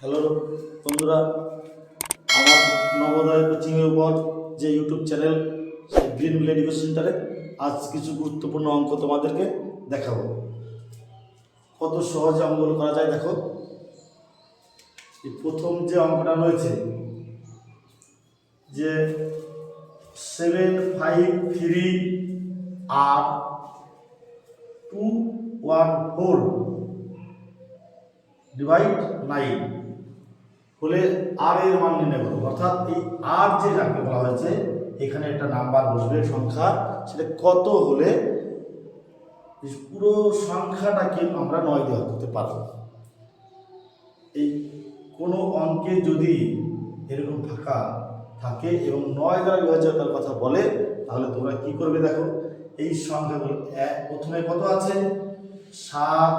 Hello বন্ধুরা, আমার নবোদয় কোচিংয়ের উপর যে ইউটিউব চ্যানেল সেই গ্রিন ভিল এডুকেশন সেন্টারে আজ কিছু গুরুত্বপূর্ণ অঙ্ক তোমাদেরকে দেখাবো। কত সহজে অঙ্কগুলো করা যায় দেখো। এই প্রথম যে অঙ্কটা রয়েছে যে 753 আর 214 ডিভাইড 9 হলে আর এর মান নির্ণয় করবো। অর্থাৎ এই আর যে যাকে বলা হয়েছে এখানে একটা নাম্বার বসবে সংখ্যা, সেটা কত হলে পুরো সংখ্যাটাকে আমরা 9 দিয়ে ভাগ করতে পারবো। এই কোনো অঙ্কে যদি এরকম ফাঁকা থাকে এবং 9 দ্বারা বিভাজ্যতার কথা বলে তাহলে তোমরা কি করবে দেখো। এই সংখ্যাগুলো প্রথমে কত আছে 7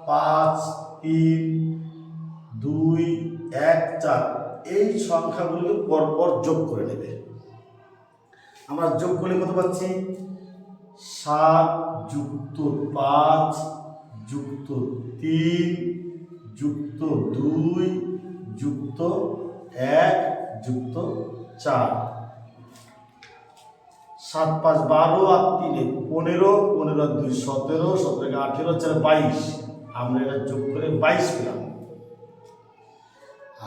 5 3 2 1 4, এই সংখ্যাগুলোকে পরপর যোগ করে নেবে। আমরা যোগ করলে কত পাচ্ছি 7 যুক্ত 5 যুক্ত 3 যুক্ত 2 যুক্ত 1 যুক্ত 4, 7 5 12 আর 3 15, 15 আর 2 17, 17 18 4 22, আমরা এটা যোগ করে 22 পেলাম।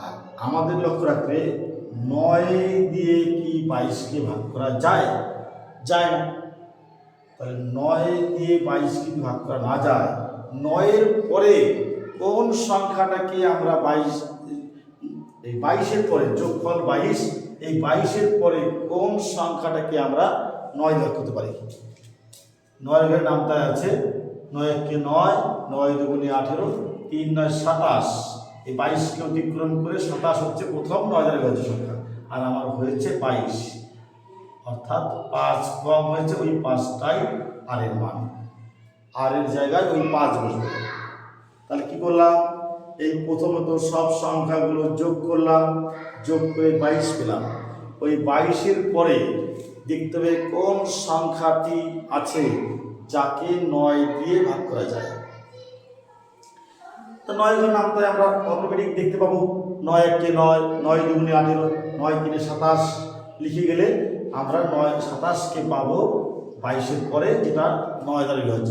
আর আমাদের লক্ষ্য রাখতে 9 দিয়ে কি 22কে ভাগ করা যায়? যায় না। তাহলে 9 দিয়ে 22কে ভাগ করা না যায়, 9-এর পরে কোন সংখ্যাটাকে আমরা 22, এই 22-এর পরে যোগফল 22, এই 22-এর পরে কোন সংখ্যাটাকে আমরা 9 ভাগ করতে পারি? 9 এর নামটা আছে 9 একে 9, 9 দুগুণে 18, 3 9 27, এই 22কে অতিক্রম করে 27 হচ্ছে প্রথম 9 দ্বারা বিভাজ্য সংখ্যা, আর আমার হয়েছে 22, অর্থাৎ 5 কম হয়েছে, ওই 5টাই আর এর মান। আর এর জায়গায় ওই 5 বসবে। তাহলে কি করলাম, এই প্রথমত সব সংখ্যাগুলো যোগ করলাম, যোগ করে 22 পেলাম। ওই 22-এর পরে দেখতে হবে কোন সংখ্যাটি আছে যাকে 9 দিয়ে ভাগ করা যায়। তো 9 এর নামটা আমরা অটোমেটিক দেখতে পাবো। 9 একে 9, 9 দুগুণে 18, 9 3 27 লিখে গেলে আমরা 9 27কে পাবো 22-এর পরে, যেটা 9 দ্বারা বিভাজ্য।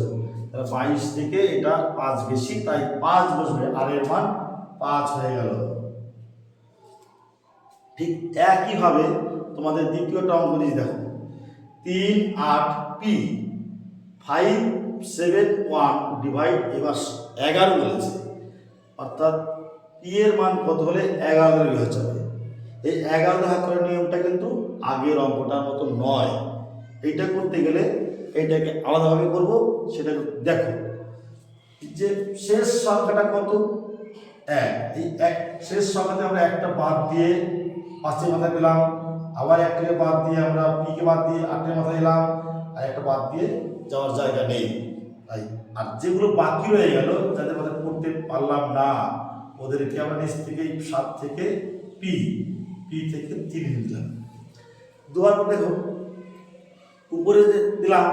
তাহলে 22 থেকে এটা 5 বেশি, তাই 5 বসবে, আর এর মান 5 হয়ে গেল। ঠিক একইভাবে তোমাদের দ্বিতীয়টা অঙ্ক নিয়ে দেখো, 3 8 পি 5 7 1 ডিভাইড, এবার 11 বলেছে, অর্থাৎ পি এর মান কত হলে 11 দ্বারা বিভাজ্য হবে। এই 11 ভাগ করার নিয়মটা কিন্তু আগের অঙ্কটার মতো নয়। এইটা করতে গেলে এইটাকে আলাদাভাবে করব, সেটা দেখো। যে শেষ সংখ্যাটা কত 1, এই এক শেষ সংখ্যাতে আমরা একটা বাদ দিয়ে 5-এর মাথায় পেলাম, আবার একটাকে বাদ দিয়ে আমরা পিকে বাদ দিয়ে 8-এর মাথায় এলাম, আর একটা বাদ দিয়ে যাওয়ার জায়গা নেই। তাই আর যেগুলো বাকি রয়ে গেল, যাদের মাথায় পড়তে পারলাম না, ওদেরকে আমরা নিচ থেকে 7 থেকে পি থেকে 3 দিলাম। দেওয়ার পর দেখো উপরে যে দিলাম,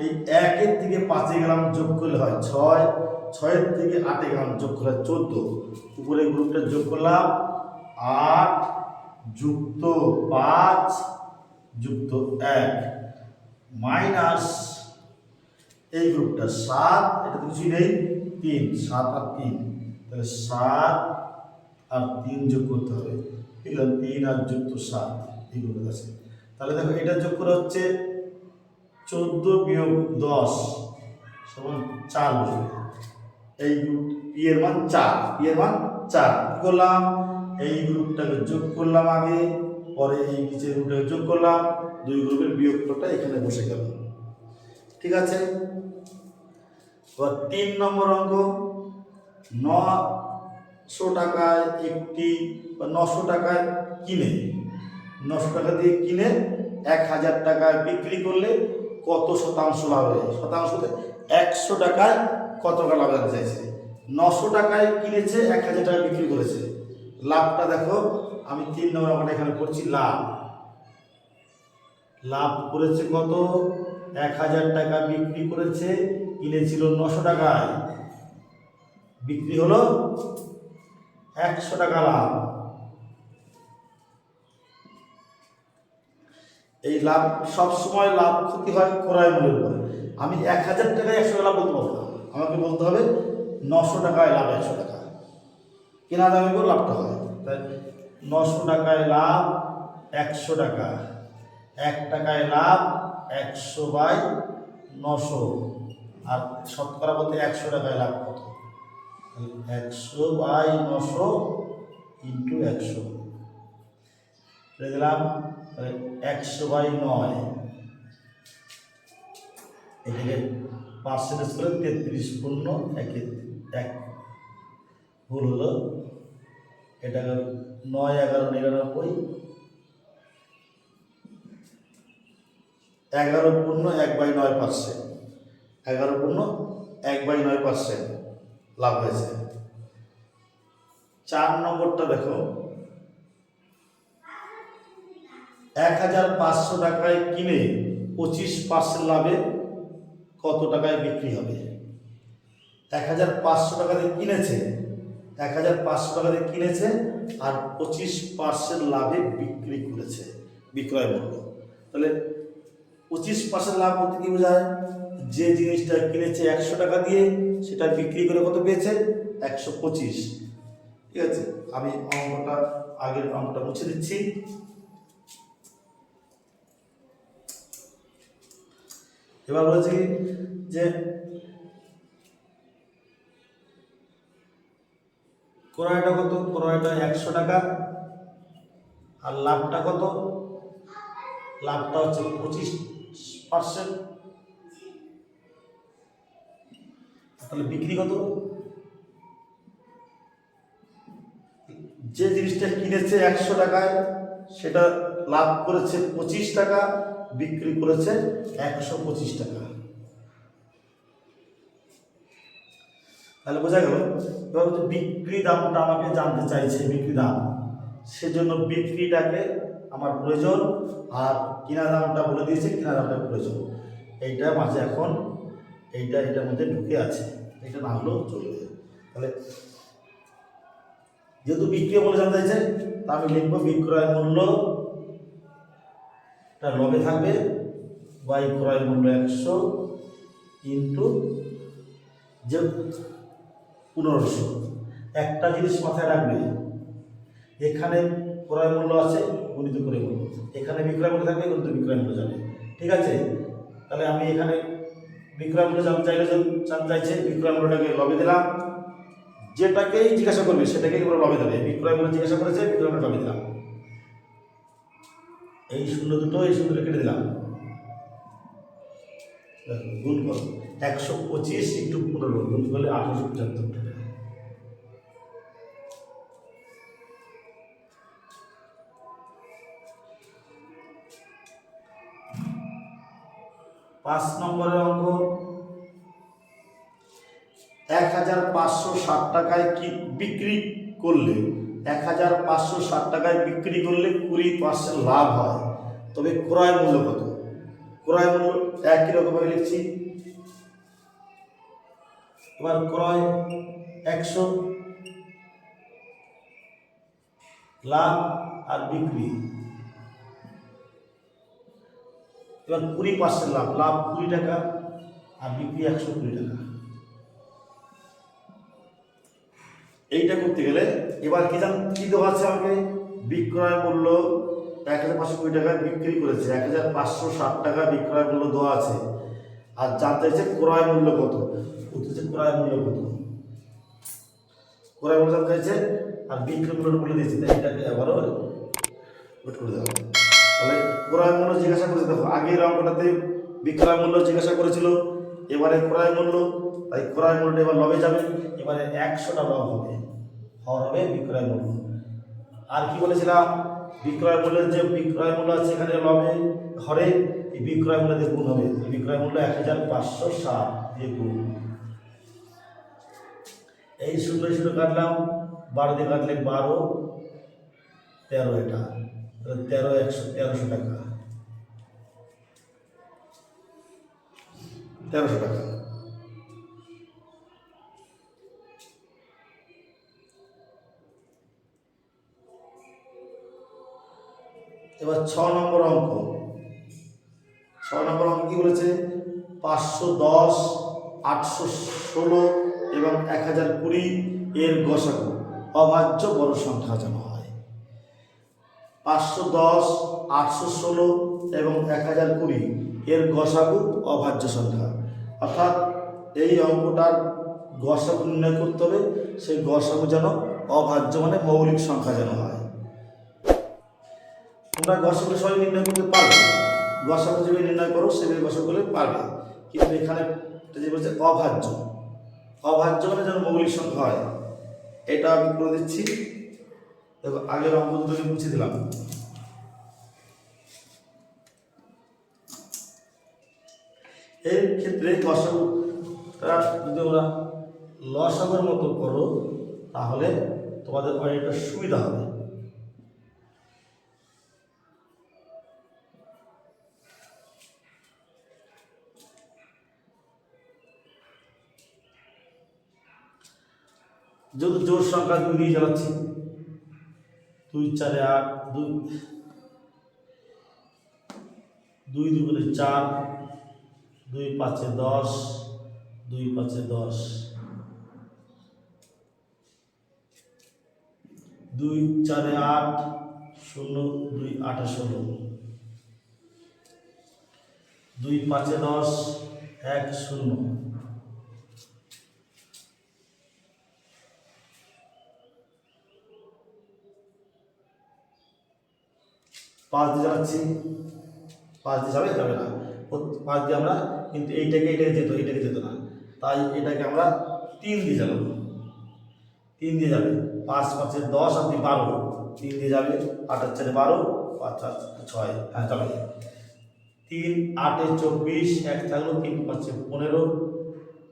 এই 1-এর থেকে 5-এ গেলাম, যোগ করলে হয় 6, 6-এর থেকে 8-এ গেলাম, যোগ করলে 14, উপরে গ্রুপটা যোগ করলাম 8 যুক্ত 5 যুক্ত 1 মাইনাস এই গ্রুপটা 7, এটা তো কিছুই নেই, 3, 7 আর 3, তাহলে 7 আর 3 যোগ করতে হবে, ঠিক আছে, 3 আর যুক্ত 7 এই গ্রুপটা আছে। তাহলে দেখো এটা যোগ করে হচ্ছে 14 বিয়োগ 10 সমান 4 বসবে। এই গ্রুপ পি এর মান 4, পি এর মান 4 কি করলাম, এই গ্রুপটাকে যোগ করলাম আগে, পরে এই নিচের গ্রুপটাকে যোগ করলাম, দুই গ্রুপের বিয়োগফলটা এখানে বসে গেল। ঠিক আছে। এবার 3 নম্বর অঙ্ক, 900 টাকায় একটি, বা 900 টাকায় কিনে, 900 টাকা দিয়ে কিনে 1000 টাকায় বিক্রি করলে কত শতাংশ লাভ হয়? শতাংশতে 100 টাকায় কত টাকা লাভ জানতে চাইছে। 900 টাকায় কিনেছে, 1000 টাকা বিক্রি করেছে, লাভটা দেখো। আমি 3 নম্বর অঙ্কটা এখানে করছি। লাভ করেছে কত, 1000 টাকা বিক্রি করেছে, কিনেছিল 900 টাকায়, বিক্রি হলো 100 টাকা লাভ। এই লাভ সবসময় লাভ ক্ষতি হয় ক্রয় মূল্যের উপরে। আমি 1000 টাকায় 100 লাভ বলতে পারবো না, আমাকে বলতে হবে 900 টাকায় লাভ 100 টাকা, কেনা দামে করে লাভটা হয়। তাই 900 টাকায় লাভ 100 টাকা, 1 টাকায় লাভ 100/900, আর শতকরা বলতে 100 টাকায় লাভ কত, 100/900 ইন্টু 100 দিলাম, 100/9, এটাকে পার্সেন্টেজ করে 33 পূর্ণ 1 ভুল হলো, এটা 9 11 99, 11 পূর্ণ 1/9%, 11 পূর্ণ 1/9% লাভ হয়েছে। 4 নম্বরটা দেখো, 1500 টাকায় কিনে 25% লাভে কত টাকায় বিক্রি হবে? 1500 টাকা দিয়ে কিনেছে, 1500 টাকা দিয়ে কিনেছে আর 25% লাভে বিক্রি করেছে, বিক্রয় মূল্য। তাহলে 25% লাভ বলতে কি বোঝায়? যে জিনিসটা কিনেছে 100 টাকা দিয়ে, সেটা বিক্রি করে কত পেয়েছে? 125। ঠিক আছে, আমি অঙ্কটা আগের অঙ্কটা মুছে দিচ্ছি। এবার বলছি যে ক্রয়টা কত? ক্রয়টা 100 টাকা, আর লাভটা কত? লাভটা হচ্ছে 25%। তাহলে বিক্রি কত? যে জিনিসটা কিনেছে 100 টাকায়, সেটা লাভ করেছে 25 টাকা, বিক্রি করেছে 125 টাকা। তাহলে বোঝা গেল। এবার হচ্ছে বিক্রি দামটা আমাকে জানতে চাইছে, বিক্রি দাম, সেজন্য বিক্রিটাকে আমার প্রয়োজন, আর কিনা দামটা বলে দিয়েছে, কিনা দামটা প্রয়োজন। এইটা মাঝে এখন এটার মধ্যে ঢুকে আছে, এটা না হলেও চলবে। তাহলে যেহেতু বিক্রি মূল্য জানতে চাইছে, তা আমি লিখবো বিক্রয় মূল্য লবে থাকবে বাই ক্রয় মূল্য 100 ইন্টু যে 1500। একটা জিনিস মাথায় রাখবে, এখানে ক্রয় মূল্য আছে গণিত ক্রয় মূল্য, এখানে বিক্রয় মূল্য থাকবে গণিত বিক্রয় মূল্য যাবে। ঠিক আছে, তাহলে আমি এখানে বিক্রয় মূল্য জানতে চাইছে, বিক্রয় মূল্যটাকে লবে দিলাম, যেটাকেই জিজ্ঞাসা করবে সেটাকেই আমরা লবে দেবে। বিক্রয় মূল্য জিজ্ঞাসা করেছে, বিক্রয় মূল্য লবে দিলাম। এই 0 দুটো এই 0 দুটো কেটে দিলাম, গুণ করো 125 ইন্টু 15, গুণ করলে 1875 টাকা। পাঁচ নম্বরের অঙ্ক, 1560 টাকায় কি বিক্রি করলে, 1560 টাকায় বিক্রি করলে 20% লাভ হয়, তবে ক্রয় মূল্য কত? ক্রয় মূল্য একই রকমভাবে লিখছি। এবার ক্রয় 100, লাভ আর বিক্রি, এবার 20% লাভ, লাভ 20 টাকা আর বিক্রি 120 টাকা। এইটা করতে গেলে এবার কি দেওয়া আছে আমাকে? বিক্রয় মূল্য 1520 টাকায় বিক্রি করেছে, 1560 টাকা বিক্রয় মূল্য দেওয়া আছে, আর জানতে চাইছে ক্রয় মূল্য কত। উঠেছে ক্রয় মূল্য কত, ক্রয় মূল্য জানতে চাইছে, আর বিক্রয় মূল্য বলে দিয়েছে, এটাকে আবারও নোট করে দেওয়া। তাহলে ক্রয় মূল্য জিজ্ঞাসা করেছে, দেখো আগের অঙ্কটাতে বিক্রয় মূল্য জিজ্ঞাসা করেছিল, এবারে ক্রয় মূল্য, তাই ক্রয় মূল্যটা এবার লবে যাবে, এবারে 100টা লব হবে, হর হবে বিক্রয় মূল্য। আর কি বলেছিলাম? বিক্রয় মূল্যের যে বিক্রয় মূল্য আছে এখানে লবে হরে এই বিক্রয় মূল্য দিয়ে গুণ হবে, বিক্রয় মূল্য 1560 দিয়ে গুণ। এই 0 0 কাটলাম, 12 দিয়ে কাটলে 12, 13 এটা 1300 টাকা, 1300 টাকা। এবার 6 নম্বর অঙ্ক। 6 নম্বর অঙ্ক কি বলেছে? 510, 816 এবং 1020 এর গসাগু অভাজ্য বড় সংখ্যা যেন হয়। 510, 816 এবং 1020 এর গসাগু অভাজ্য সংখ্যা, অর্থাৎ এই অঙ্কটার গসাগু নির্ণয় করতে হবে। সেই গসাগু যেন অভাজ্য মানে মৌলিক সংখ্যা যেন হয়। তোমরা গসাগু সবাই নির্ণয় করতে পারবে, গসাগু যেভাবে নির্ণয় করো সেভাবে গসাগু করলে পারবে, কিন্তু এখানে যে বলছে অভাজ্য, অভাজ্য মানে যেন মৌলিক সংখ্যা হয়, এটা আমি করে দিচ্ছি। দেখো আগের অঙ্ক দুটোকে মুছে দিলাম। এর ক্ষেত্রে গসাগুটা যদি ওরা লসাগুর মতো করো তাহলে তোমাদের অনেকটা সুবিধা হবে। যেহেতু জোর সংখ্যা 2 দিয়ে চালাচ্ছি, 2 4 8, 2 2 গুণে 4, 2 5 10, 2 5 10, 2 4 8, 0 2 8 16, 2 5 10, 1 0, 5 দিয়ে যাচ্ছি, 5 দিয়ে যাবে যাবে না, 5 দিয়ে আমরা কিন্তু এইটাকে যেত না, তাই এটাকে আমরা 3 দিয়ে চালাবো, 3 দিয়ে যাবে, 5 5 10 আর 2 12, 3 দিয়ে যাবে, 8 4 12, 5 8 6, হ্যাঁ চলো, 3 8 24, 1 থাকলো, 3 5 15,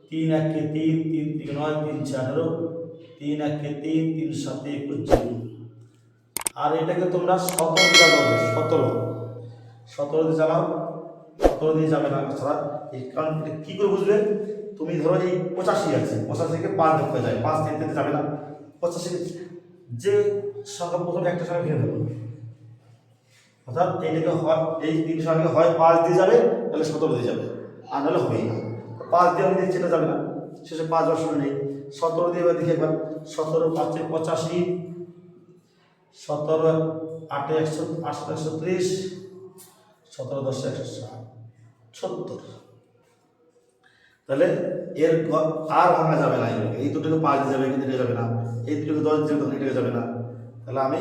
3 1 3, 3 3 9, 3 18, 3 1 3, 3 7 21, আর এটাকে তোমরা 17 দিয়ে যাবে, 17 দিয়ে চালাও, 17 দিয়ে যাবে না ছাড়া। এই কারণ কি করে বুঝবে? তুমি ধরো এই 85 আছে, 85 থেকে 5 দেখতে যায়, 5 থেকে যাবে না, 85 যে সংখ্যা প্রথমে একটা সংখ্যা ভেঙে দেবো, অর্থাৎ এইটাকে হয় এই 3 সংখ্যা হয় 5 দিয়ে যাবে, তাহলে 17 দিয়ে যাবে, আর নাহলে হবেই না। 5 দিয়ে আমি দেখছি এটা যাবে না, শেষে 5 বছর নেই, 17 দিয়ে এবার দেখি একবার, 17 5 85, 17 8 130, 17 10 170, তাহলে এর আর ভাঙা যাবে না, এই দুটোকে 5 দিয়ে যাবে, কিন্তু এটা যাবে না, এই দুটোকে 10 দিয়ে যাবে, এটা যাবে না। তাহলে আমি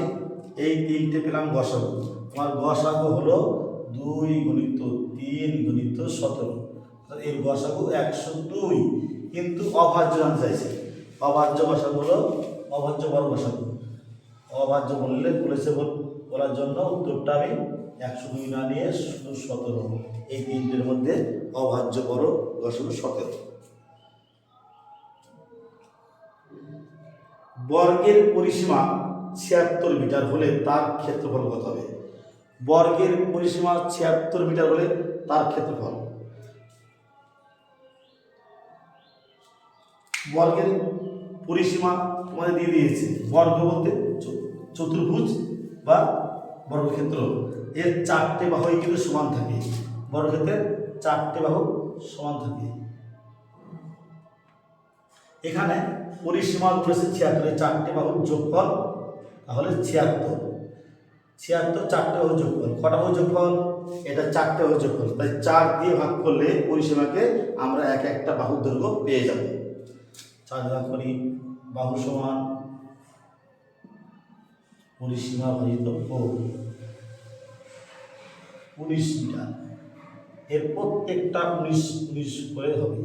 এই 3টে পেলাম গসাগু। আমার গসাগু হলো 2 গুণিত 3 গুণিত 17, এর গসাগু 102, কিন্তু অভাজ্য জানতে চাইছে। অভাজ্য গসাগু হলো অভাজ্য বড় গসাগু, অভাজ্য বলার জন্য উত্তরটা আমি 102 না নিয়ে শুধু 17, এই 3টের মধ্যে অভাজ্য বড় গসাগু 17। বর্গের পরিসীমা 76 মিটার হলে তার ক্ষেত্রফল কত হবে? বর্গের পরিসীমা 76 মিটার হলে তার ক্ষেত্রফল, বর্গের পরিসীমা তোমাদের দিয়ে দিয়েছে। বর্গ বলতে চতুর্ভুজ বা বর্গক্ষেত্র, এর 4টে বাহুই কিন্তু সমান থাকে, বর্গক্ষেত্রের 4টে বাহু সমান থাকে। এখানে পরিসীমা বলেছে 76, 4টে বাহুর যোগফল তাহলে 76, 4টে বাহুর যোগফল, কটা বাহুর যোগফল? এটা 4টে বাহুর যোগফল, তাই 4 দিয়ে ভাগ করলে পরিসীমাকে আমরা একটা বাহুর দৈর্ঘ্য পেয়ে যাব। 4 ভাগ করি, বাহু সমান পরিসীমা ভাজিত 19 মিটার, এর প্রত্যেকটা 19 করে হবে।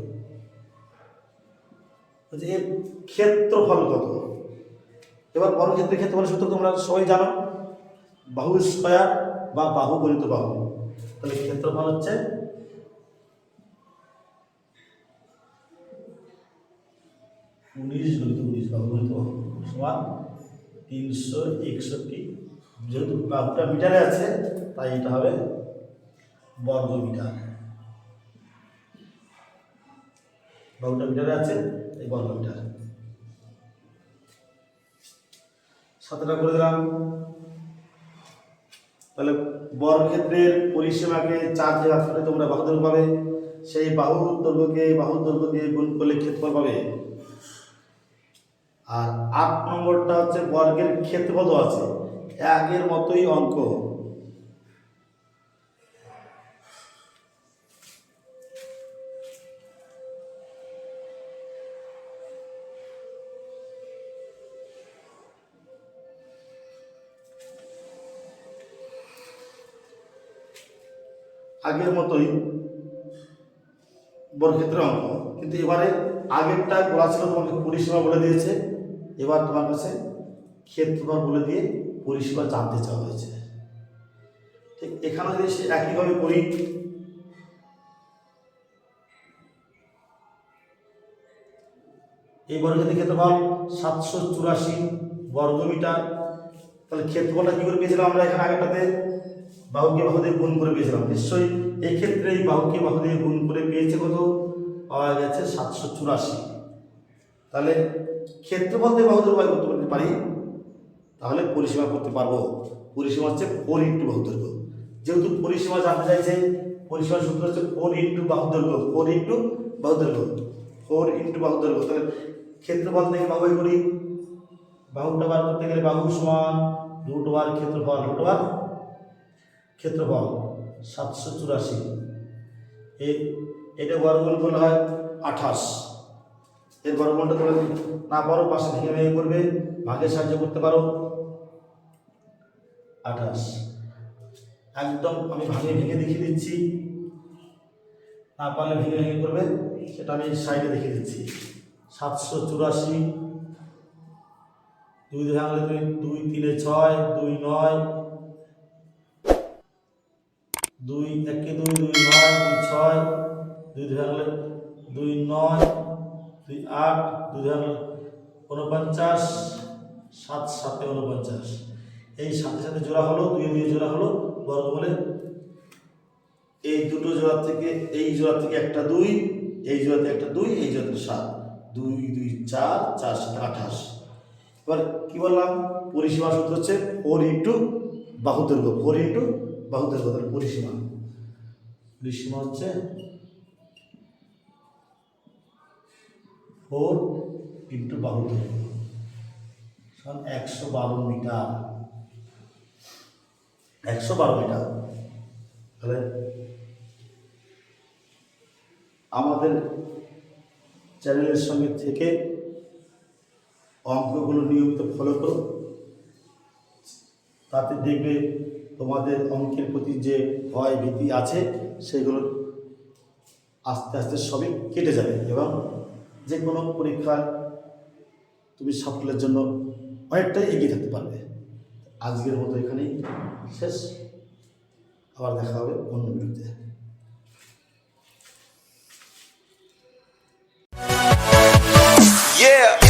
এর ক্ষেত্রফল কত? এবার বর্গক্ষেত্রের ক্ষেত্রফলের সূত্র তোমরা সবাই জানো, বাহু স্কয়ার বা বাহু গুণিত বাহু। তাহলে ক্ষেত্রফল হচ্ছে 19 গুণিত 19 বাহু গুণিত বাহু সমান 361। যেহেতু বাহুটা মিটারে আছে তাই এটা হবে বর্গ মিটার, বাহুটা মিটারে আছে এই বর্গ মিটার। 7টা করে দিলাম, তাহলে বর্গক্ষেত্রের পরিসীমাকে 4 দিয়ে ভাগ করে তোমরা বাহু দৈর্ঘ্য পাবে, সেই বাহু দৈর্ঘ্য দিয়ে গুণ করলে ক্ষেত্রফল পাবে। আর 8 নম্বরটা হচ্ছে বর্গের ক্ষেত্রফল আছে, আগের মতোই অঙ্ক। আগের মতোই বর্গক্ষেত্রের অঙ্ক, কিন্তু এবারে আগেরটা বলা ছিল তোমাকে পরিসীমা বলে দিয়েছে, এবার তোমার কাছে ক্ষেত্রফল বলে দিয়ে পরিসীমা জানতে চাওয়া হয়েছে। ঠিক এখানে যদি সে একইভাবে করি, এই বর্গক্ষেত্রের ক্ষেত্রফল 784 বর্গমিটার। তাহলে ক্ষেত্রফলটা কি করে পেয়েছিলাম আমরা? এখানে আগেরটাতে বাহুকে বাহু দিয়ে গুণ করে পেয়েছিলাম, নিশ্চয়ই এই ক্ষেত্রে এই বাহুকে বাহু দিয়ে গুণ করে পেয়েছে কত? পাওয়া গেছে 784। তাহলে ক্ষেত্রফল দিয়ে বাহু দৈর্ঘ্য করতে পারি, তাহলে পরিসীমা করতে পারবো। পরিসীমা হচ্ছে 4 ইন্টু বাহু দৈর্ঘ্য। যেহেতু পরিসীমা জানতে চাইছে, পরিসীমার সূত্র হচ্ছে 4 ইন্টু বাহু দৈর্ঘ্য, 4 ইন্টু বাহু দৈর্ঘ্য, 4 ইন্টু বাহু দৈর্ঘ্য। তাহলে ক্ষেত্রফল থেকে বাহু করি, বাহুটা বার করতে গেলে বাহু সমান রুট ওভার ক্ষেত্রফল, রুট ওভার ক্ষেত্রফল 784। এটা বর্গমূল করলে হয় 28। এর বর্গমূলটা তোমরা না পারো পাশে ভেঙে ভেঙে করবে, ভাগের সাহায্য করতে পারো। 28 একদম আমি ভেঙে ভেঙে দেখিয়ে দিচ্ছি, না পারলে ভেঙে ভেঙে করবে, সেটা আমি সাইডে দেখিয়ে দিচ্ছি। 784 2 দিয়ে ভাঙলে তুমি 2 3 6, 2 9, 2 1 2 2 9, 2 6, 2 দিয়ে ভাঙলে 2 9, 2 8, 2 দিয়ে ভাঙলে 49, 7 7 49। এই সাথে সাথে জোড়া হলো, 2 দিয়ে জোড়া হলো, বর্গমূলে এই দুটো জোড়া থেকে এই জোড়া থেকে একটা 2, এই জোড়াতে একটা 2, এই জোড়াতে 7, 2 2 4, 4 7 28। এবার কি বললাম? পরিসীমা সূত্র হচ্ছে 4 ইন্টু বাহু দৈর্ঘ্য, 4 ইন্টু বাহু দৈর্ঘ্য। তাহলে পরিসীমা হচ্ছে 4 ইন্টু বাহু দৈর্ঘ্য সমান 112 মিটার, 112 মিটার। তাহলে আমাদের চ্যানেলের সঙ্গে থেকে অঙ্কগুলো নিয়মিত ফলো করো, তাতে দেখবে তোমাদের অঙ্কের প্রতি যে ভয় ভীতি আছে সেগুলো আস্তে আস্তে সবই কেটে যাবে, এবং যে কোনো পরীক্ষায় তুমি সাফল্যের জন্য অনেকটাই এগিয়ে থাকতে পারবে। আজকের মতো এখানেই শেষ, আবার দেখা হবে অন্য ভিডিওতে। Yeah.